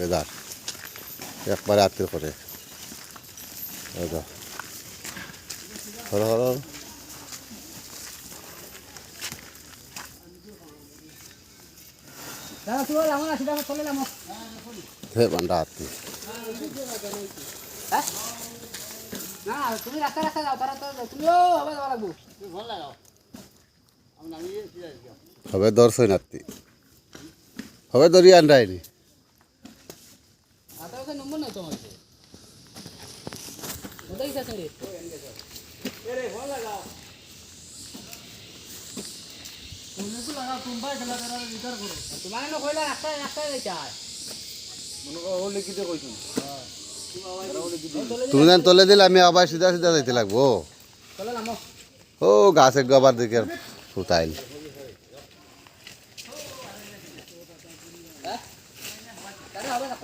বেদার একবারে আত্মীয় করে হর হর হে বান্ডা আত্মীয় না তুমি রাস্তা রাস্তা যাও তারা তো তুমিও হবে যাওয়া লাগবো ভালো লাগাও হবে দর্শই নাতি হবে দরিয়া আনরাইনি আতার নম্বর নাই তোমার ওটাই আছে রে এরে ভালো লাগাও তুমি তো লাগাও তুমি খেলা করার বিচার করো তোমার না কইলা রাস্তা রাস্তা যাইতা মনে কো ও লিখিতে কইছুন তুমি যেন তলে দিলে আমি আবার সিধা সিধা যাইতে লাগবো ও গাছে গবার দিকে ফুটাইল হবে না